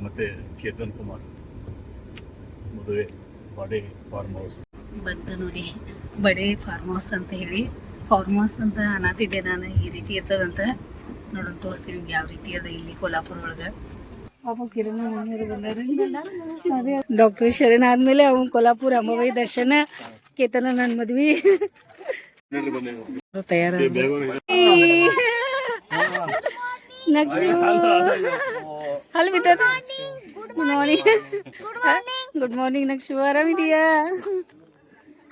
ಮತ್ತೆ ಕೇತನ್ ಕುಮಾರ್ ಮದುವೆ ಬಡೆ farm house ಬಂತು ನೋಡಿ. ಬಡೆ ಫಾರ್ಮ್ ಹೌಸ್ ಅಂತ ಹೇಳಿ ಫಾರ್ಮ್ ಹೌಸ್ ಅಂತ ಅನ್ನತಿದ್ದೆ ನಾನು. ಈ ರೀತಿ ಇರ್ತದಂತ ನೋಡೋಣ, ತೋರಿಸ್ತೀನಿ ನಿಮ್ಗೆ ಯಾವ ರೀತಿ ಅದ ಇಲ್ಲಿ ಕೋಲ್ಹಾಪುರ ಒಳಗೆ. ಡಾಕ್ಟರ್ ಶರಣ್ ಆದ್ಮೇಲೆ ಅವನ್ ಕೋಲ್ಹಾಪುರ ಅಂಬಾಬಾಯಿ ದರ್ಶನ, ಕೇತನ ನನ್ನ ಮದ್ವಿ ತಯಾರ. ನಕ್ಷು ಅಲ್ಲಿ ಬಿದ್ದದ. Good morning. ಗುಡ್ ಮಾರ್ನಿಂಗ್ ನಕ್ಷು, ಆರಾಮಿದೀಯಾ?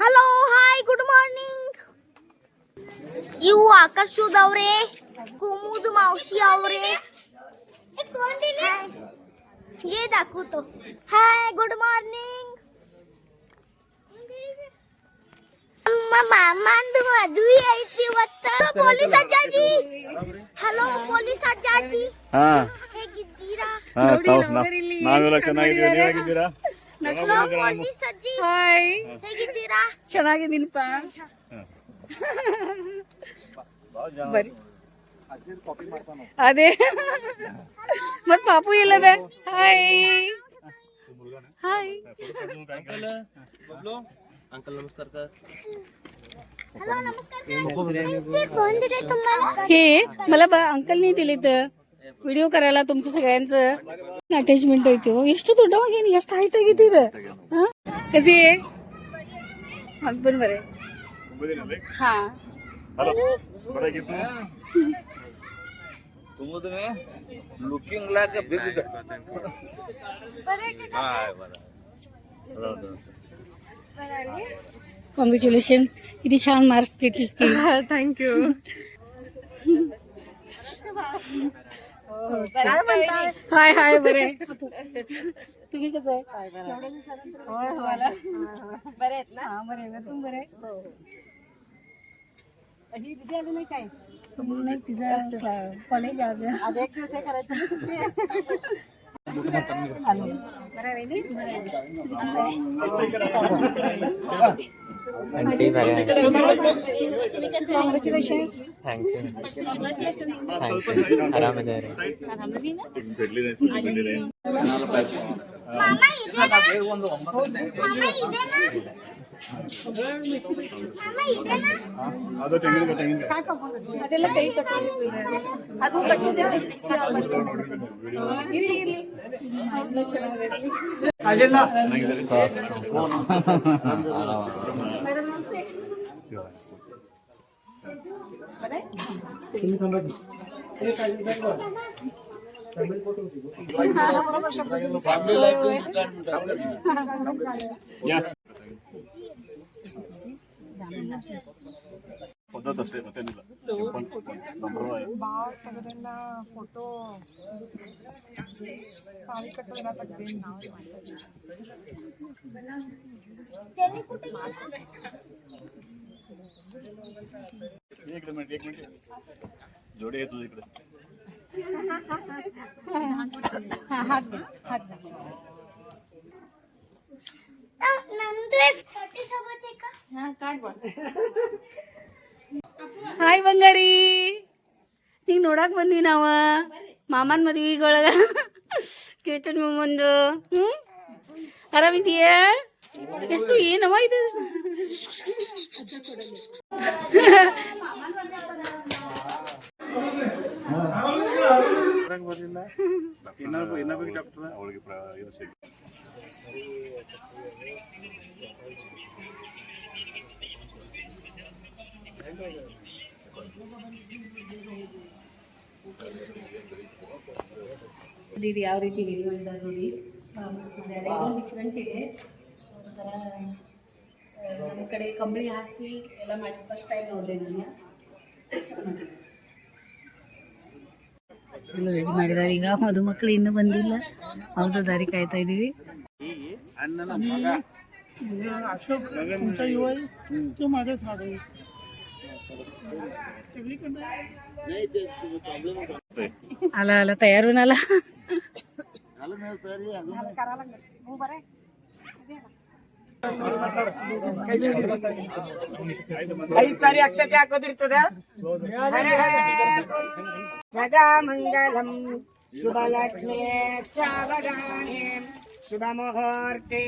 Hello, hi, good morning. ಇವು ಆಕರ್ಷುದ್ ಅವ್ರೆ, ಕುಮುದ್ ಮಾವಶಿ ಅವ್ರೆ. ये दाखव तो. हाय, गुड मॉर्निंग. ಮಾಮಂದು ಮದುವೆ ಐತಿ ಇವತ್ತು. ಪೊಲೀಸ್ ಅಜ್ಜಾಜಿ, ಹಲೋ ಪೊಲೀಸ್ ಅಜ್ಜಾಜಿ, ಹೇಗಿದ್ದೀರಾ? ನಾವೆಲ್ಲ ಚೆನ್ನಾಗಿದ್ದೀರಾ? ಪೊಲೀಸ್ ಅಜ್ಜಿ, ಹಾಯ್, ಹೇಗಿದ್ದೀರಾ? ಚೆನ್ನಾಗಿದ್ದೀನಿಪ್ಪ. ಬರಿ ಅದೇ ಮತ್ ಪಾಪು ಇಲ್ಲದ. ಹಾಯ್ ಹಾಯ್ अंकल नमस्कार कर. हॅलो, नमस्कार. ಬಂದಿದೆ तुम्हाला. हे मला अंकल नाही दिले तर व्हिडिओ करायला तुमचं सगळ्यांचं अटॅचमेंट ಐತಿ. ಎಷ್ಟು ದೊಡ್ಡವಾಗೇನು, ಎಷ್ಟು ಹೈಟ್ ಆಗೈತಿ ಇದು. कशी आहे? पण बरे. हा तुम्ही looking like a big guy. Congratulation. किती छान मार्क्स भेटलीस की. थँक्यू. हाय हाय, बरे. तुम्ही कसं आहे? बरे आहेत ना? हा, बरे. तुम्ही बरे? ही दिदी आली नाही काय? नाही, तिचं कॉलेज आज एक दिवस हे करायचं. कॉंग्रॅच्युलेशन्स. थँक्यू. आरामदायक. ಮಾಮ ಇದೆನಾ? ಮಾಮ ಇದೆನಾ? ಅದು ತೆಂಗಿನ ಅದೆಲ್ಲ ಕೈ ಕಟ್ಟಿದೆ, ಅದು ಕಟ್ಟೋದಿಲ್ಲ. ಇರ್ಲಿ ಇರ್ಲಿ, ಇನ್ನೂ ಚೆನ್ನಾಗಿರಲಿ. ಪದ್ಧತಿ ಅಷ್ಟೇ, ಮತ್ತೇನಿಲ್ಲ. फोटो साडी कटोरा तगदेन नाव त्यांनी कुठे एक मिनिट जोडी आहे तुझ्या इकडे. नंदू छोटी सोबत आहे का? ಹಾಯ್ ಬಂಗಾರಿ, ನೀಗ್ ನೋಡಕ್ ಬಂದ್ವಿ ನಾವ. ಮಾಮನ್ ಮದ್ವಿಗೊಳಗ ಕೇತನ್ ಮಾಮಂದು. ಆರಾಮಿದೀಯ? ಎಷ್ಟು ಏನವ ಇದು? ಇನ್ನೊಬ್ಬ ಡಾಕ್ಟರ್ ಅವಳಿಗೆ ಇದು ಸಿಗ. ಇದು ಯಾವ ರೀತಿ ರೆಡಿ ಮಾಡಿದ್ದಾರೆ ನೋಡಿ, ಡಿಫ್ರೆಂಟ್ ಇದೆ. ಒಂಥರ ನಮ್ಮ ಕಡೆ ಕಂಬಳಿ ಹಾಸಿ ಎಲ್ಲ ಮಾಡಿ ಫಸ್ಟ್ ಟೈಮ್ ನೋಡಿದೆ ನಾನು. ಎಲ್ಲ ರೆಡಿ ಮಾಡಿದ್ದಾರೆ. ಈಗ ಮದುಮಕ್ಕಳು ಇನ್ನೂ ಬಂದಿಲ್ಲ, ಅವ್ರದ್ದು ದಾರಿ ಕಾಯ್ತಾ ಇದೀವಿ. ಅಲ್ಲ ಅಲ್ಲ ತಯಾರು ನಲ್ಲ. सारी अक्षते हाकोदिರ್ತದೆ. जगा मंगलम शुभलक्ष्मी सावधानीं शुभमुहूर्ते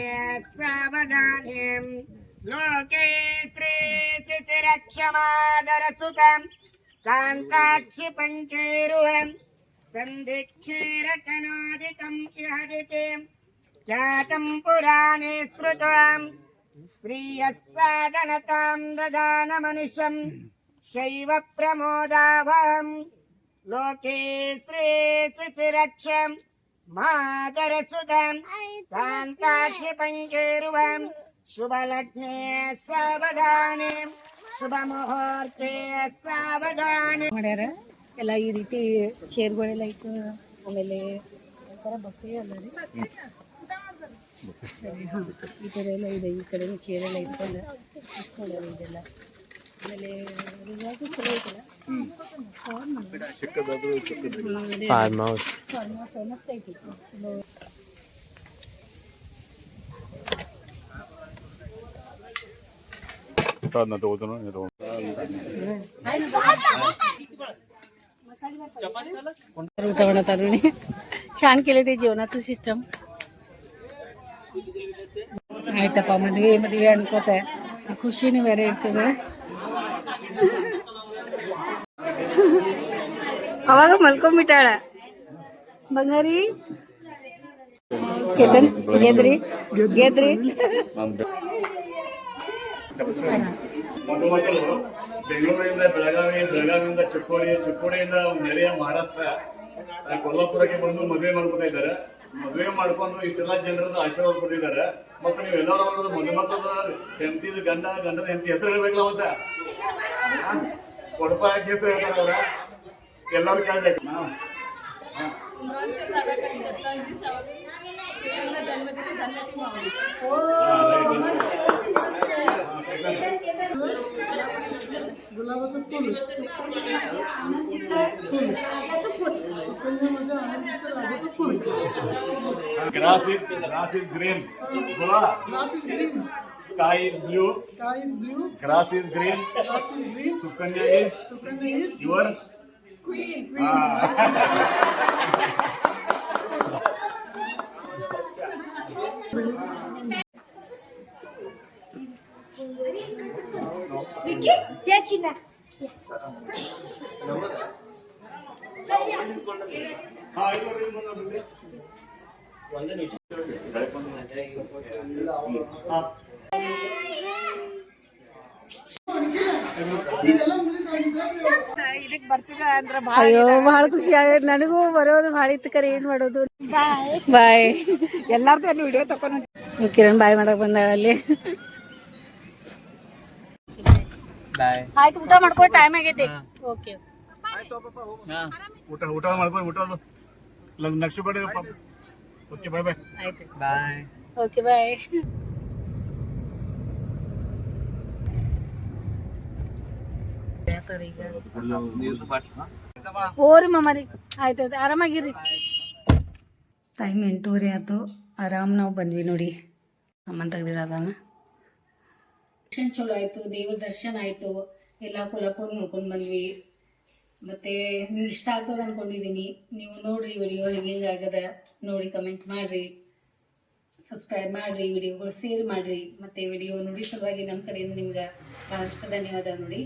सावधानीं लोके श्रीशिशिरक्षमादरसुतं कान्ताक्षि पञ्चैरुहं सन्धिक्षीरकनादिकम् इहदितिं ख्यातं पुराणे स्मृतं श्रियः साधनतां ददानमनुष्यं शैव प्रमोदावहम् लोके श्रीशिशिरक्षं मातरसुतं कान्ताक्षि पञ्चैरुहं शुभलग्ने सावधानीं ಶುಭಮುಹೂರ್ತೆ ಸಾವಧಾನ ಮಾಡ್ಯಾರ ಎಲ್ಲ ಈ ರೀತಿ ಚೇರ್ಗಳೆಲ್ಲ ಇಟ್ಟು ಆಮೇಲೆ ಒಂಥರ ಬಫೆ ಅಲ್ಲ ರೀ ಸರಿ ಹಾಂ ಈ ಥರ ಎಲ್ಲ ಇದೆ ಈ ಕಡೆ ಚೇರ್ ಎಲ್ಲ ಇಟ್ಕೊಂಡು ಇಸ್ಕೊಂಡಾರ ಇದೆಲ್ಲ ಆಮೇಲೆ ರಿವಾಜು ಚಲೋ ಐತಲ್ಲ ಫಾರ್ಮ್ ಹೌಸ್ ಮಸ್ತ್ ಐತಿ ಚಲೋ ಊಟ ಮಾಡತ್ತಾರ छान केले ते जेवणाचं सिस्टम ಆಯ್ತಪ್ಪ ಮದ್ವೆ ಅನ್ಕೋತ ಖುಷಿನೂ ಬೇರೆ ಇರ್ತದೆ ಅವಾಗ ಮಲ್ಕೊಂಡ್ಬಿಟ್ಟಾಳ ಬಂಗಾರಿ ಗೆದ್ರಿ ಬೆಂಗಳೂರಿಂದ ಬೆಳಗಾವಿಯಿಂದ ಚಿಕ್ಕೋಡಿಯಿಂದ ನೆರೆಯ ಮಹಾರಾಷ್ಟ್ರ ಕೊಲ್ಲಾಪುರಕ್ಕೆ ಬಂದು ಮದುವೆ ಮಾಡ್ಕೊತಾ ಇದ್ದಾರೆ. ಮದುವೆ ಮಾಡ್ಕೊಂಡು ಇಷ್ಟೆಲ್ಲ ಜನರದ ಆಶೀರ್ವಾದ ಕೊಟ್ಟಿದ್ದಾರೆ. ಮತ್ತೆ ನೀವು ಎಲ್ಲರೂ ಮಾಡೋದು ಮದುಮಕ್ಕಳ ಹೆಂಡತಿದ ಗಂಡದ ಹೆಂಡತಿ ಹೆಸರು ಹೇಳ್ಬೇಕಲ್ಲ ಮತ್ತೆ ಕೊಡಪ ಹಾಕಿ ಹೆಸರು ಹೇಳ್ತಾರೆ ಅವ್ರ ಎಲ್ಲರೂ ಕೇಳ್ಬೇಕು. Grass is green. Gola. Grass is green. Sky is blue. Grass is green. Sukanya is your queen. Vicky या चिना ಇದಕ್ ಬರ್ತೀರ ಅಂದ್ರ ಅಯ್ಯೋ ಬಹಳ ಖುಷಿ ಆಗೈತೆ ನನಗೂ ಬರೋದು ಭಾಳ ಇತ್ತು ಕರೆ ಏನ್ ಮಾಡೋದು. ಬಾಯ್ ಎಲ್ಲಾರ್ದು ವಿಡಿಯೋ ತಕೊಂಡು ಕಿರಣ್ ಬಾಯ್ ಮಾಡಕ್ ಬಂದಾಳ ಅಲ್ಲಿ. ಆಯ್ತು ಊಟ ಮಾಡ್ಕೊ ಟೈಮ್ ಆಗೈತಿ. ಓಕೆ ಊಟ ಮಾಡ್ಕೊಂಡು ಊಟದು ನಕ್ಷೆ ಬೇಡ. ಓಕೆ ಬಾಯ್ ಬಾಯ್. ಆಯ್ತು ಬಾಯ್. Okay bye. ಓರಿ ಮಾಮಾರಿ ಆಯ್ತು ಆರಾಮಾಗಿರ್ರಿ. ಟೈಮ್ 8:30 ಆಯ್ತು. ಆರಾಮ್ ನಾವು ಬಂದ್ವಿ ನೋಡಿ. ಸಾಮಾನು ತೆಗ್ದಿರೋದಾನ. ಚಲೋ ಆಯ್ತು. ದೇವ್ರ ದರ್ಶನ ಆಯ್ತು. ಎಲ್ಲ ಕೊಲ್ಲಾಪುರ ನೋಡ್ಕೊಂಡು ಬಂದ್ವಿ. ಮತ್ತೆ ನಿಮ್ಗೆ ಇಷ್ಟ ಆಗ್ತದ ಅನ್ಕೊಂಡಿದೀನಿ. ನೀವು ನೋಡ್ರಿ ವಿಡಿಯೋ ಹೆಂಗೆ ಆಗದ ನೋಡಿ ಕಮೆಂಟ್ ಮಾಡ್ರಿ, ಸಬ್ಸ್ಕ್ರೈಬ್ ಮಾಡ್ರಿ, ವಿಡಿಯೋಗಳು ಶೇರ್ ಮಾಡ್ರಿ. ಮತ್ತೆ ವಿಡಿಯೋ ನೋಡಿ ಸಲುವಾಗಿ ನಮ್ಮ ಕಡೆಯಿಂದ ನಿಮ್ಗೆ ಬಹಳಷ್ಟು ಧನ್ಯವಾದ ನೋಡಿ.